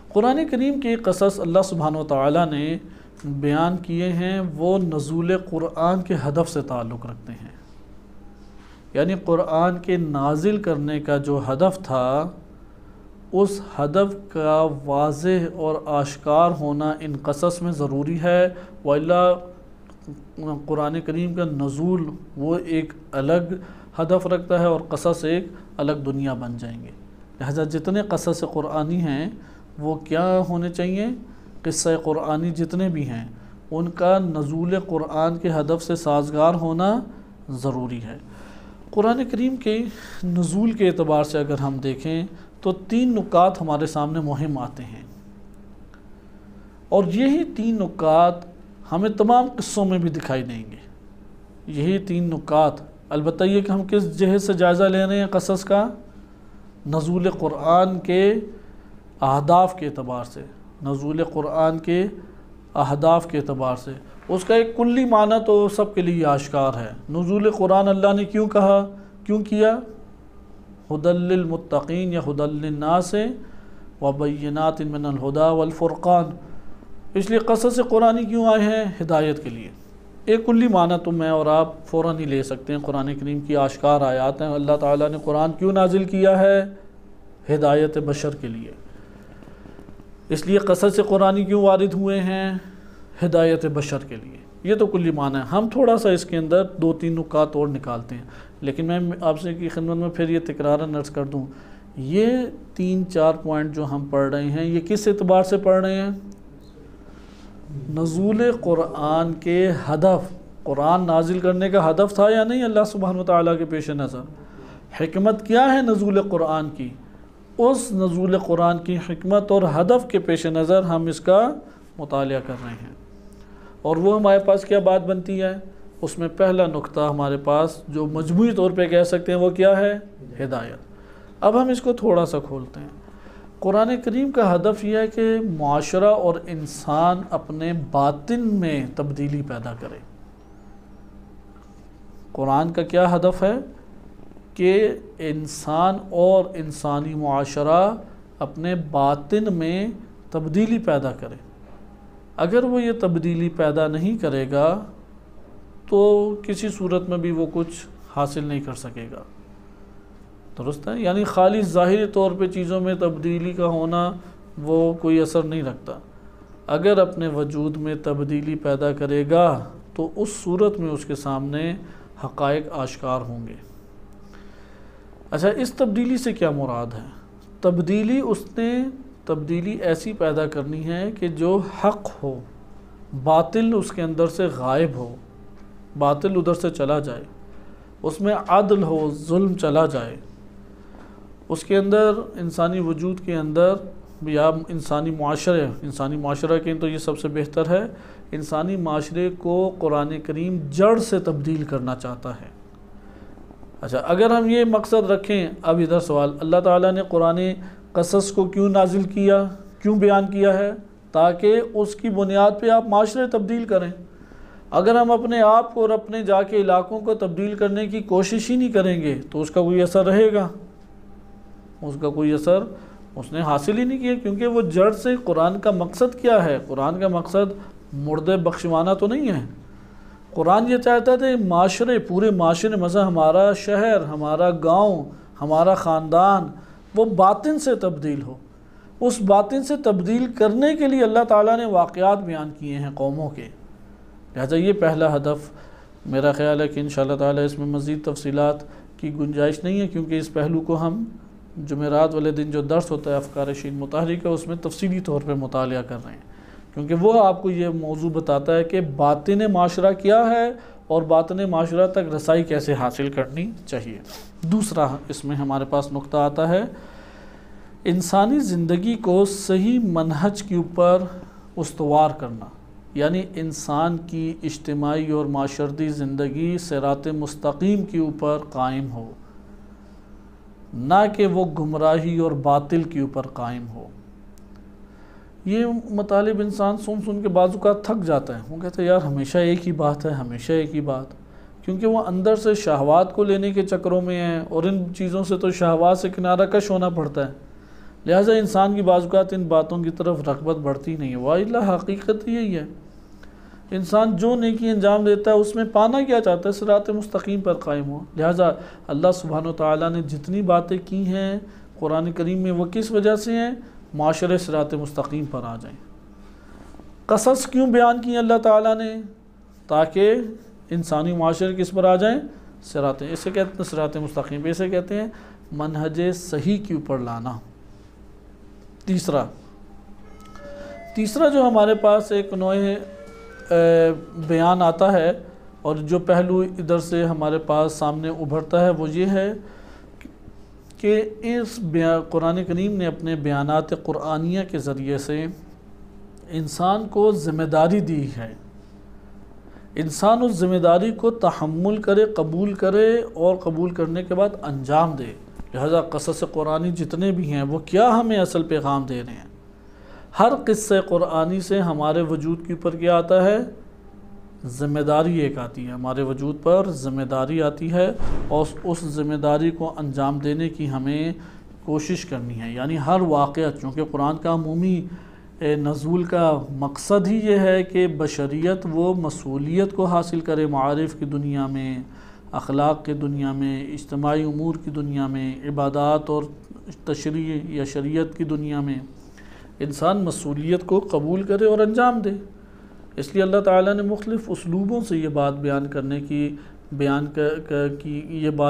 قرآن کریم کے قصص اللہ سبحانہ وتعالی نے بیان کیے ہیں وہ نزول قرآن کے ہدف سے تعلق رکھتے ہیں. یعنی قرآن کے نازل کرنے کا جو ہدف تھا اس ہدف کا واضح اور آشکار ہونا ان قصص میں ضروری ہے، وَإِلَّا قرآن کریم کا نزول وہ ایک الگ ہدف رکھتا ہے اور قصص ایک الگ دنیا بن جائیں گے. لہذا جتنے قصص قرآنی ہیں وہ کیا ہونے چاہیے، قصہ قرآنی جتنے بھی ہیں ان کا نزول قرآن کے ہدف سے سازگار ہونا ضروری ہے. قرآن کریم کے نزول کے اعتبار سے اگر ہم دیکھیں تو 3 نکات ہمارے سامنے مہم آتے ہیں، اور یہی 3 نکات ہمیں تمام قصوں میں بھی دکھائی دیں گے. یہی 3 نکات، البتہ یہ کہ ہم کس جہت سے جائزہ لے رہے ہیں قصص کا، نزول قرآن کے اہداف کے اعتبار سے، نزول قرآن کے اہداف کے اعتبار سے. اس کا ایک کلی معنی تو سب کے لیے آشکار ہے. نزول قرآن اللہ نے کیوں کہا، کیوں کیا؟ ہدی للمتقین یا ہدی للناس وبینات من الہدی والفرقان. اس لیے قصص قرآنی کیوں آئے ہیں؟ ہدایت کے لیے. ایک کلی معنی تو میں اور آپ فوراً ہی لے سکتے ہیں. قرآن کریم کی آشکار آیات ہیں. اللہ تعالیٰ نے قرآن کیوں نازل کیا ہے؟ ہدایت بشر کے لیے. اس لیے قصص قرآنی کیوں وارد ہوئے ہیں؟ ہدایت بشر کے لیے. یہ تو کلی معنی ہے. ہم تھوڑا سا اس کے اندر 2-3 نکات اور نکالتے ہیں، لیکن میں آپ سے کی خدمت میں پھر یہ تکراراً عرض کر دوں، یہ 3-4 پوائنٹ جو ہم پڑھ رہے ہیں یہ کس اعتبار سے پڑھ رہے ہیں؟ نزول قرآن کے ہدف. قرآن نازل کرنے کا ہدف تھا یا نہیں اللہ سبحانہ وتعالیٰ کے پیش نظر؟ حکمت کیا ہے نزول قرآن کی؟ اس نزول قرآن کی حکمت اور ہدف کے پیش نظر ہم اس کا مطالعہ کر رہے ہیں. اور وہ ہمارے پاس کیا بات بنتی ہے؟ اس میں پہلا نقطہ ہمارے پاس جو مجموعی طور پہ کہہ سکتے ہیں وہ کیا ہے؟ ہدایت. اب ہم اس کو تھوڑا سا کھولتے ہیں. قرآن کریم کا ہدف یہ ہے کہ معاشرہ اور انسان اپنے باطن میں تبدیلی پیدا کرے۔ قرآن کا کیا ہدف ہے کہ انسان اور انسانی معاشرہ اپنے باطن میں تبدیلی پیدا کرے۔ اگر وہ یہ تبدیلی پیدا نہیں کرے گا تو کسی صورت میں بھی وہ کچھ حاصل نہیں کر سکے گا، درست ہے؟ یعنی خالی ظاہری طور پہ چیزوں میں تبدیلی کا ہونا وہ کوئی اثر نہیں رکھتا۔ اگر اپنے وجود میں تبدیلی پیدا کرے گا تو اس صورت میں اس کے سامنے حقائق آشکار ہوں گے۔ اچھا، اس تبدیلی سے کیا مراد ہے؟ تبدیلی ایسی پیدا کرنی ہے کہ جو حق ہو، باطل اس کے اندر سے غائب ہو، باطل ادھر سے چلا جائے، اس میں عدل ہو، ظلم چلا جائے، اس کے اندر انسانی وجود کے اندر یا انسانی معاشرہ کے تو یہ سب سے بہتر ہے، انسانی معاشرے کو قرآن کریم جڑ سے تبدیل کرنا چاہتا ہے۔ اچھا، اگر ہم یہ مقصد رکھیں، اب ادھر سوال، اللہ تعالیٰ نے قرآن قصص کو کیوں نازل کیا، کیوں بیان کیا ہے؟ تاکہ اس کی بنیاد پہ آپ معاشرے تبدیل کریں۔ اگر ہم اپنے آپ کو اور اپنے جا کے علاقوں کو تبدیل کرنے کی کوشش ہی نہیں کریں گے تو اس کا کوئی اثر رہے گا؟ اس کا کوئی اثر اس نے حاصل ہی نہیں کیا، کیونکہ وہ جڑ سے قرآن کا مقصد کیا ہے؟ قرآن کا مقصد مردے بخشوانا تو نہیں ہے۔ قرآن یہ چاہتا تھا معاشرے، پورے معاشرے، مثلا ہمارا شہر، ہمارا گاؤں، ہمارا خاندان، وہ باطن سے تبدیل ہو۔ اس باطن سے تبدیل کرنے کے لیے اللہ تعالیٰ نے واقعات بیان کیے ہیں قوموں کے، لہذا یہ پہلا ہدف۔ میرا خیال ہے کہ انشاءاللہ تعالیٰ اس میں مزید تفصیلات کی گنجائش نہیں ہے، کیونکہ اس پہلو کو ہم جمعرات والے دن جو درس ہوتا ہے افکار شین متحرک ہے، اس میں تفصیلی طور پہ مطالعہ کر رہے ہیں، کیونکہ وہ آپ کو یہ موضوع بتاتا ہے کہ باطن معاشرہ کیا ہے اور باطن معاشرہ تک رسائی کیسے حاصل کرنی چاہیے۔ دوسرا اس میں ہمارے پاس نقطہ آتا ہے انسانی زندگی کو صحیح منہج کے اوپر استوار کرنا، یعنی انسان کی اجتماعی اور معاشرتی زندگی صراط مستقیم کے اوپر قائم ہو، نہ کہ وہ گمراہی اور باطل کے اوپر قائم ہو۔ یہ مطالب انسان سن کے بعض اوقات تھک جاتا ہے، وہ کہتا ہے یار ہمیشہ ایک ہی بات ہے، ہمیشہ ایک ہی بات، کیونکہ وہ اندر سے شہوات کو لینے کے چکروں میں ہیں، اور ان چیزوں سے تو شہوات سے کنارہ کش ہونا پڑتا ہے، لہٰذا انسان کی بعض اوقات ان باتوں کی طرف رغبت بڑھتی نہیں ہے۔ وَإِلَّا حقیقت یہی ہے، انسان جو نیکی انجام دیتا ہے اس میں پانا کیا چاہتا ہے؟ صراط مستقیم پر قائم ہو۔ لہٰذا اللہ سبحانہ وتعالیٰ نے جتنی باتیں کی ہیں قرآن کریم میں وہ کس وجہ سے ہیں؟ معاشرے صراط مستقیم پر آ جائیں۔ قصص کیوں بیان کی اللہ تعالیٰ نے؟ تاکہ انسانی معاشرے کس پر آ جائیں؟ اسے کہتے ہیں صراط مستقیم، اسے کہتے ہیں منہج صحیح کے اوپر لانا۔ تیسرا جو ہمارے پاس ایک نوع بیان آتا ہے اور جو پہلو ادھر سے ہمارے پاس سامنے ابھرتا ہے وہ یہ ہے کہ اس قرآن کریم نے اپنے بیانات قرآنیہ کے ذریعے سے انسان کو ذمہ داری دی ہے، انسان اس ذمہ داری کو تحمل کرے، قبول کرے اور قبول کرنے کے بعد انجام دے۔ لہذا قصص قرآنی جتنے بھی ہیں وہ کیا ہمیں اصل پیغام دے رہے ہیں؟ ہر قصہ قرآنی سے ہمارے وجود کے اوپر کیا آتا ہے؟ ذمہ داری ایک آتی ہے، ہمارے وجود پر ذمہ داری آتی ہے، اور اس ذمہ داری کو انجام دینے کی ہمیں کوشش کرنی ہے۔ یعنی ہر واقعہ، چونکہ قرآن کا عمومی نزول کا مقصد ہی یہ ہے کہ بشریت وہ مسئولیت کو حاصل کرے، معارف کی دنیا میں، اخلاق کی دنیا میں، اجتماعی امور کی دنیا میں، عبادات اور تشریع یا شریعت کی دنیا میں انسان مسئولیت کو قبول کرے اور انجام دے۔ اس لیے اللہ تعالیٰ نے مختلف اسلوبوں سے یہ بات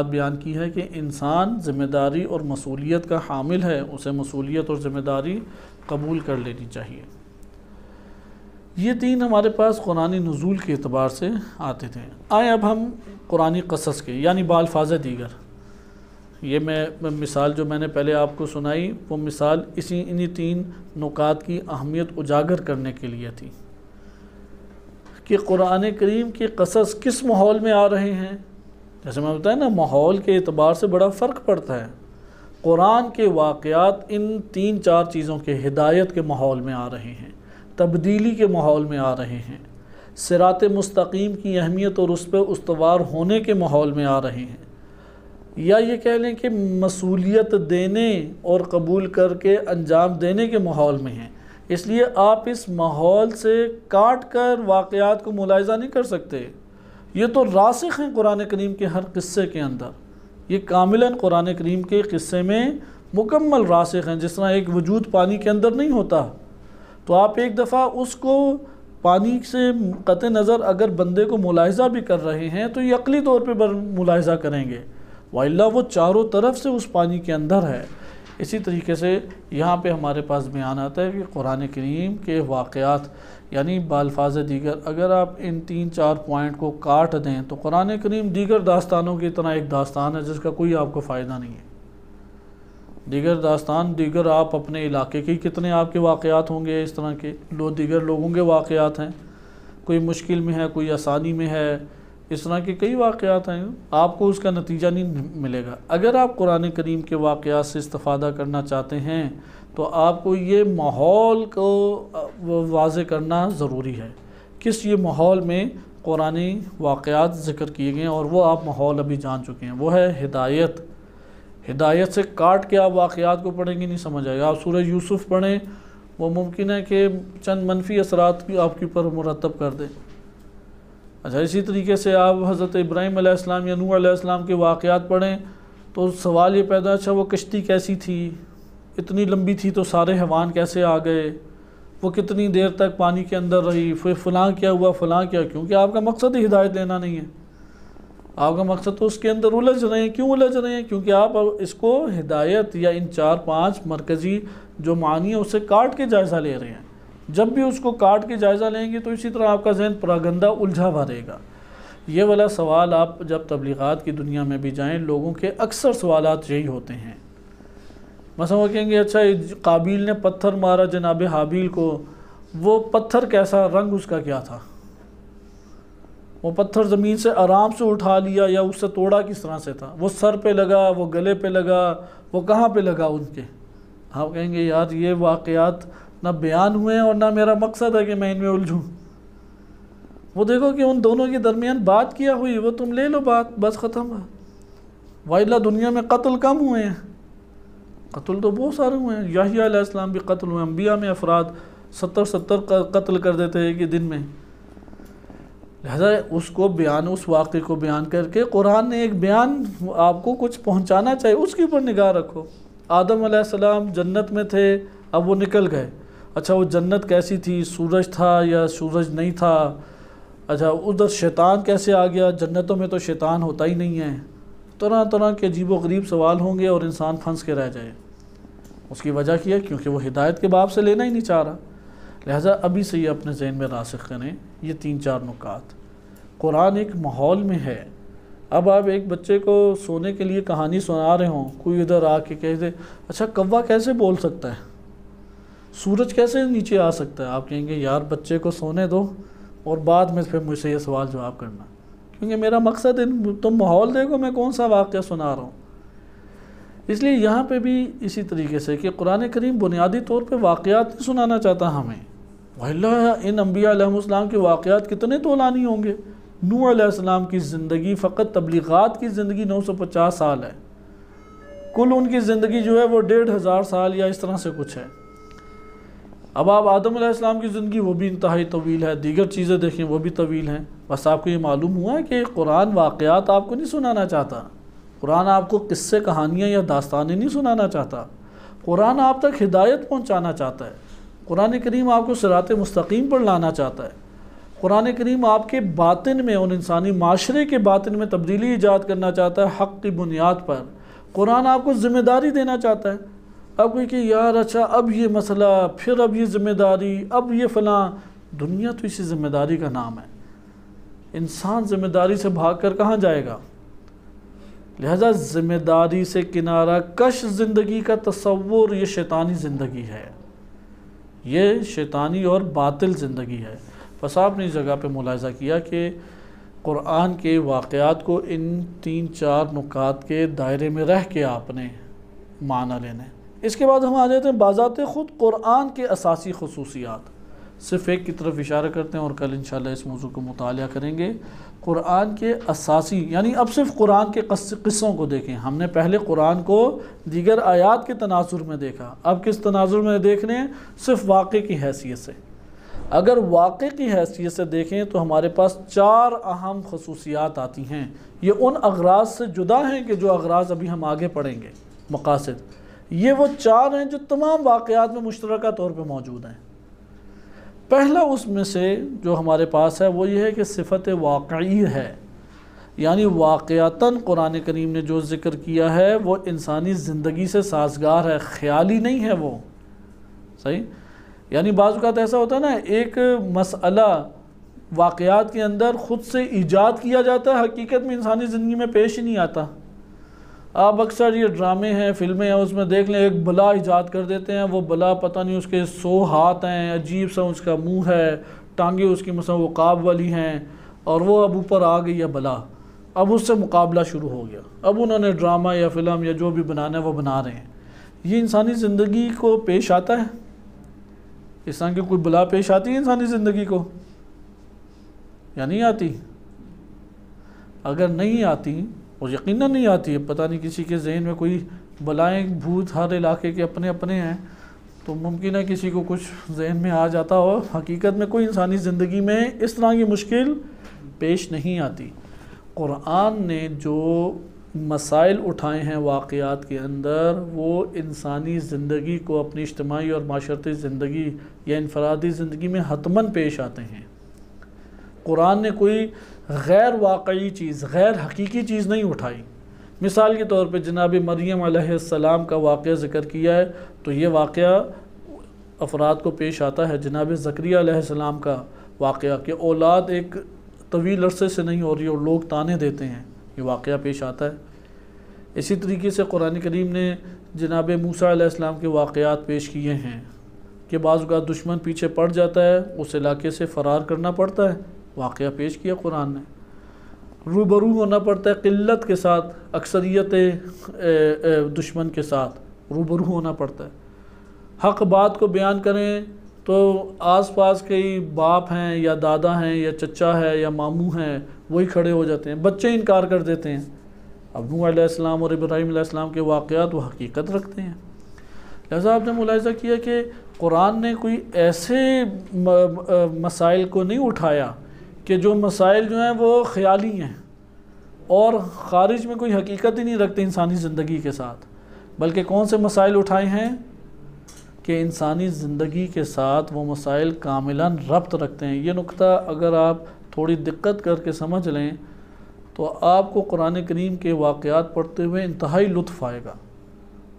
بیان کی ہے کہ انسان ذمہ داری اور مسئولیت کا حامل ہے، اسے مسئولیت اور ذمہ داری قبول کر لینی چاہیے۔ یہ تین ہمارے پاس قرآنی نزول کے اعتبار سے آتے تھے۔ آئیں اب ہم قرآنی قصص کے، یعنی بالفاظ دیگر، یہ مثال جو میں نے پہلے آپ کو سنائی وہ مثال انہی تین نکات کی اہمیت اجاگر کرنے کے لیے تھی کہ قرآن کریم کے قصص کس ماحول میں آ رہے ہیں۔ جیسے میں بتایا نا، ماحول کے اعتبار سے بڑا فرق پڑتا ہے۔ قرآن کے واقعات ان 3-4 چیزوں کے ہدایت کے ماحول میں آ رہے ہیں، تبدیلی کے ماحول میں آ رہے ہیں، صراط مستقیم کی اہمیت اور اس پہ استوار ہونے کے ماحول میں آ رہے ہیں، یا یہ کہہ لیں کہ مسئولیت دینے اور قبول کر کے انجام دینے کے ماحول میں ہیں۔ اس لیے آپ اس ماحول سے کاٹ کر واقعات کو ملاحظہ نہیں کر سکتے۔ یہ تو راسخ ہیں قرآن کریم کے ہر قصے کے اندر، یہ کاملاً قرآن کریم کے قصے میں مکمل راسخ ہیں۔ جس طرح ایک وجود پانی کے اندر نہیں ہوتا، تو آپ ایک دفعہ اس کو پانی سے قطع نظر اگر بندے کو ملاحظہ بھی کر رہے ہیں تو یہ عقلی طور پہ ملاحظہ کریں گے، وَإِلَّا وہ چاروں طرف سے اس پانی کے اندر ہے۔ اسی طریقے سے یہاں پہ ہمارے پاس بیان آتا ہے کہ قرآن کریم کے واقعات، یعنی بالفاظ دیگر اگر آپ ان 3-4 پوائنٹ کو کاٹ دیں تو قرآن کریم دیگر داستانوں کی طرح ایک داستان ہے جس کا کوئی آپ کو فائدہ نہیں ہے۔ دیگر داستان، دیگر آپ اپنے علاقے کے کتنے آپ کے واقعات ہوں گے، اس طرح کے دیگر لوگوں کے واقعات ہیں، کوئی مشکل میں ہے، کوئی آسانی میں ہے، اس طرح کے کئی واقعات ہیں، آپ کو اس کا نتیجہ نہیں ملے گا۔ اگر آپ قرآن کریم کے واقعات سے استفادہ کرنا چاہتے ہیں تو آپ کو یہ ماحول کو واضح کرنا ضروری ہے، کس یہ ماحول میں قرآن واقعات ذکر کیے گئے ہیں، اور وہ آپ ماحول ابھی جان چکے ہیں، وہ ہے ہدایت۔ ہدایت سے کاٹ کے آپ واقعات کو پڑھیں گے نہیں سمجھ آئے گا۔ آپ سورہ یوسف پڑھیں، وہ ممکن ہے کہ چند منفی اثرات بھی آپ کے اوپر مرتب کر دیں۔ اچھا، اسی طریقے سے آپ حضرت ابراہیم علیہ السلام یا نوح علیہ السلام کے واقعات پڑھیں تو سوال یہ پیدا، اچھا وہ کشتی کیسی تھی، اتنی لمبی تھی تو سارے حیوان کیسے آ گئے، وہ کتنی دیر تک پانی کے اندر رہی، پھر فلاں کیا ہوا، فلاں کیا، کیونکہ آپ کا مقصد ہی ہدایت دینا نہیں ہے، آپ کا مقصد تو اس کے اندر الجھ رہے ہیں۔ کیوں الجھ رہے ہیں؟ کیونکہ آپ اس کو ہدایت یا ان 4-5 مرکزی جو معنی ہے اسے کاٹ کے جائزہ لے رہے ہیں۔ جب بھی اس کو کاٹ کے جائزہ لیں گے تو اسی طرح آپ کا ذہن پراگندہ الجھا ہوا رہے گا۔ یہ والا سوال آپ جب تبلیغات کی دنیا میں بھی جائیں، لوگوں کے اکثر سوالات یہی ہوتے ہیں۔ مثلا وہ کہیں گے اچھا قابیل نے پتھر مارا جناب حابیل کو، وہ پتھر کیسا، رنگ اس کا کیا تھا، وہ پتھر زمین سے آرام سے اٹھا لیا یا اس سے توڑا کس طرح سے تھا، وہ سر پہ لگا، وہ گلے پہ لگا، وہ کہاں پہ لگا ان کے؟ آپ کہیں گے یار یہ واقعات نہ بیان ہوئے ہیں اور نہ میرا مقصد ہے کہ میں ان میں الجھوں۔ وہ دیکھو کہ ان دونوں کے درمیان بات کیا ہوئی، وہ تم لے لو بات، بس ختم ہے۔ وائلہ دنیا میں قتل کم ہوئے ہیں، قتل تو بہت سارے ہوئے ہیں، یحییٰ علیہ السلام بھی قتل ہوئے، انبیاء میں افراد 70 قتل کر دیتے ہیں کہ دن میں۔ لہذا اس کو بیان، اس واقعے کو بیان کر کے قرآن نے ایک بیان آپ کو کچھ پہنچانا چاہیے، اس کے اوپر نگاہ رکھو۔ آدم علیہ السلام جنت میں تھے، اب وہ نکل گئے، اچھا وہ جنت کیسی تھی، سورج تھا یا سورج نہیں تھا، اچھا ادھر شیطان کیسے آ گیا، جنتوں میں تو شیطان ہوتا ہی نہیں ہے۔ طرح طرح کے عجیب و غریب سوال ہوں گے اور انسان پھنس کے رہ جائے۔ اس کی وجہ کیا ہے؟ کیونکہ وہ ہدایت کے باب سے لینا ہی نہیں چاہ رہا۔ لہٰذا ابھی سے یہ اپنے ذہن میں راسخ کریں یہ 3-4 نکات۔ قرآن ایک ماحول میں ہے۔ اب آپ ایک بچے کو سونے کے لیے کہانی سنا رہے ہوں، کوئی ادھر آ کے کہہ دے اچھا کوا کیسے بول سکتا ہے، سورج کیسے نیچے آ سکتا ہے، آپ کہیں گے یار بچے کو سونے دو اور بعد میں پھر مجھ سے یہ سوال جواب کرنا، کیونکہ میرا مقصد ہے تم ماحول دیکھو میں کون سا واقعہ سنا رہا ہوں۔ اس لیے یہاں پہ بھی اسی طریقے سے کہ قرآن کریم بنیادی طور پہ واقعات نہیں سنانا چاہتا ہمیں، وَإِلَّا ان انبیاء علیہ السلام کے واقعات کتنے طولانی ہوں گے۔ نوح علیہ السلام کی زندگی، فقط تبلیغات کی زندگی 950 سال ہے، کل ان کی زندگی جو ہے وہ 1500 سال یا اس طرح سے کچھ ہے۔ اب آپ آدم علیہ السلام کی زندگی وہ بھی انتہائی طویل ہے، دیگر چیزیں دیکھیں وہ بھی طویل ہیں۔ بس آپ کو یہ معلوم ہوا ہے کہ قرآن واقعات آپ کو نہیں سنانا چاہتا، قرآن آپ کو قصے کہانیاں یا داستانیں نہیں سنانا چاہتا، قرآن آپ تک ہدایت پہنچانا چاہتا ہے، قرآن کریم آپ کو صراط مستقیم پر لانا چاہتا ہے، قرآن کریم آپ کے باطن میں، ان انسانی معاشرے کے باطن میں تبدیلی ایجاد کرنا چاہتا ہے حق کی بنیاد پر۔ قرآن آپ کو ذمہ داری دینا چاہتا ہے۔ اب کوئی کہ یار اچھا اب یہ مسئلہ، پھر اب یہ ذمہ داری، اب یہ فلاں، دنیا تو اسی ذمہ داری کا نام ہے۔ انسان ذمہ داری سے بھاگ کر کہاں جائے گا؟ لہذا ذمہ داری سے کنارہ کش زندگی کا تصور یہ شیطانی زندگی ہے، یہ شیطانی اور باطل زندگی ہے۔ بس آپ نے اس جگہ پہ ملاحظہ کیا کہ قرآن کے واقعات کو ان 3-4 نکات کے دائرے میں رہ کے آپ نے معنی لینے۔ اس کے بعد ہم آ جاتے ہیں بذات خود قرآن کے اساسی خصوصیات، صرف ایک کی طرف اشارہ کرتے ہیں اور کل انشاءاللہ اس موضوع کو مطالعہ کریں گے۔ قرآن کے اساسی، یعنی اب صرف قرآن کے قصوں کو دیکھیں۔ ہم نے پہلے قرآن کو دیگر آیات کے تناظر میں دیکھا، اب کس تناظر میں دیکھنے ہیں؟ صرف واقع کی حیثیت سے۔ اگر واقع کی حیثیت سے دیکھیں تو ہمارے پاس 4 اہم خصوصیات آتی ہیں۔ یہ ان اغراض سے جدا ہیں کہ جو اغراض ابھی ہم آگے پڑھیں گے، مقاصد۔ یہ وہ 4 ہیں جو تمام واقعات میں مشترکہ طور پہ موجود ہیں۔ پہلا اس میں سے جو ہمارے پاس ہے وہ یہ ہے کہ صفت واقعی ہے، یعنی واقعتاً قرآن کریم نے جو ذکر کیا ہے وہ انسانی زندگی سے سازگار ہے، خیالی نہیں ہے وہ، صحیح؟ یعنی بعض اوقات ایسا ہوتا ہے نا، ایک مسئلہ واقعات کے اندر خود سے ایجاد کیا جاتا ہے، حقیقت میں انسانی زندگی میں پیش ہی نہیں آتا۔ آپ اکثر یہ ڈرامے ہیں، فلمیں ہیں، اس میں دیکھ لیں ایک بلا ایجاد کر دیتے ہیں، وہ بلا پتہ نہیں اس کے 100 ہاتھ ہیں، عجیب سا اس کا منہ ہے، ٹانگیں اس کی مثلا عقاب والی ہیں، اور وہ اب اوپر آ گئی ہے بلا، اب اس سے مقابلہ شروع ہو گیا، اب انہوں نے ڈرامہ یا فلم یا جو بھی بنانا ہے وہ بنا رہے ہیں۔ یہ انسانی زندگی کو پیش آتا ہے؟ اس طرح کی کوئی بلا پیش آتی ہے انسانی زندگی کو یا نہیں آتی؟ اگر نہیں آتی، اور یقیناً نہیں آتی ہے، پتہ نہیں کسی کے ذہن میں کوئی بلائیں بھوت ہر علاقے کے اپنے اپنے ہیں، تو ممکن ہے کسی کو کچھ ذہن میں آ جاتا ہو۔ حقیقت میں کوئی انسانی زندگی میں اس طرح کی مشکل پیش نہیں آتی۔ قرآن نے جو مسائل اٹھائے ہیں واقعات کے اندر، وہ انسانی زندگی کو اپنی اجتماعی اور معاشرتی زندگی یا انفرادی زندگی میں حتماً پیش آتے ہیں۔ قرآن نے کوئی غیر واقعی چیز، غیر حقیقی چیز نہیں اٹھائی۔ مثال کے طور پہ جناب مریم علیہ السلام کا واقعہ ذکر کیا ہے، تو یہ واقعہ افراد کو پیش آتا ہے۔ جناب زکریا علیہ السلام کا واقعہ کہ اولاد ایک طویل عرصے سے نہیں ہو رہی اور لوگ طعنے دیتے ہیں، یہ واقعہ پیش آتا ہے۔ اسی طریقے سے قرآن کریم نے جناب موسیٰ علیہ السلام کے واقعات پیش کیے ہیں کہ بعض اوقات دشمن پیچھے پڑ جاتا ہے، اس علاقے سے فرار کرنا پڑتا ہے، واقعہ پیش کیا قرآن نے۔ روبرو ہونا پڑتا ہے قلت کے ساتھ، اکثریت دشمن کے ساتھ روبرو ہونا پڑتا ہے۔ حق بات کو بیان کریں تو آس پاس کئی باپ ہیں یا دادا ہیں یا چچا ہے یا ماموں ہیں، وہی کھڑے ہو جاتے ہیں، بچے انکار کر دیتے ہیں۔ اب نوح علیہ السلام اور ابراہیم علیہ السلام کے واقعات وہ حقیقت رکھتے ہیں۔ لہذا آپ نے ملاحظہ کیا کہ قرآن نے کوئی ایسے مسائل کو نہیں اٹھایا کہ جو مسائل جو ہیں وہ خیالی ہیں اور خارج میں کوئی حقیقت ہی نہیں رکھتے انسانی زندگی کے ساتھ، بلکہ کون سے مسائل اٹھائے ہیں کہ انسانی زندگی کے ساتھ وہ مسائل کاملاً ربط رکھتے ہیں۔ یہ نقطہ اگر آپ تھوڑی دقت کر کے سمجھ لیں تو آپ کو قرآن کریم کے واقعات پڑھتے ہوئے انتہائی لطف آئے گا،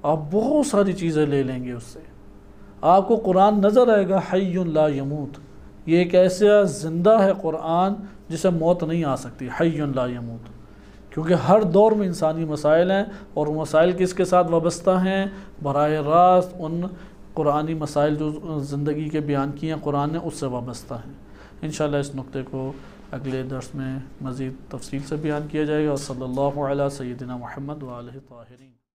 آپ بہت ساری چیزیں لے لیں گے اس سے۔ آپ کو قرآن نظر آئے گا حی لا یموت، یہ ایک ایسا زندہ ہے قرآن جسے موت نہیں آ سکتی، حی لا یموت، کیونکہ ہر دور میں انسانی مسائل ہیں اور وہ مسائل کس کے ساتھ وابستہ ہیں؟ براہ راست ان قرآنی مسائل جو زندگی کے بیان کیے ہیں قرآن نے، اس سے وابستہ ہیں۔ انشاءاللہ اس نقطے کو اگلے درس میں مزید تفصیل سے بیان کیا جائے گا۔ صلی اللہ علیہ سیدنا محمد و آلہ طاہرین۔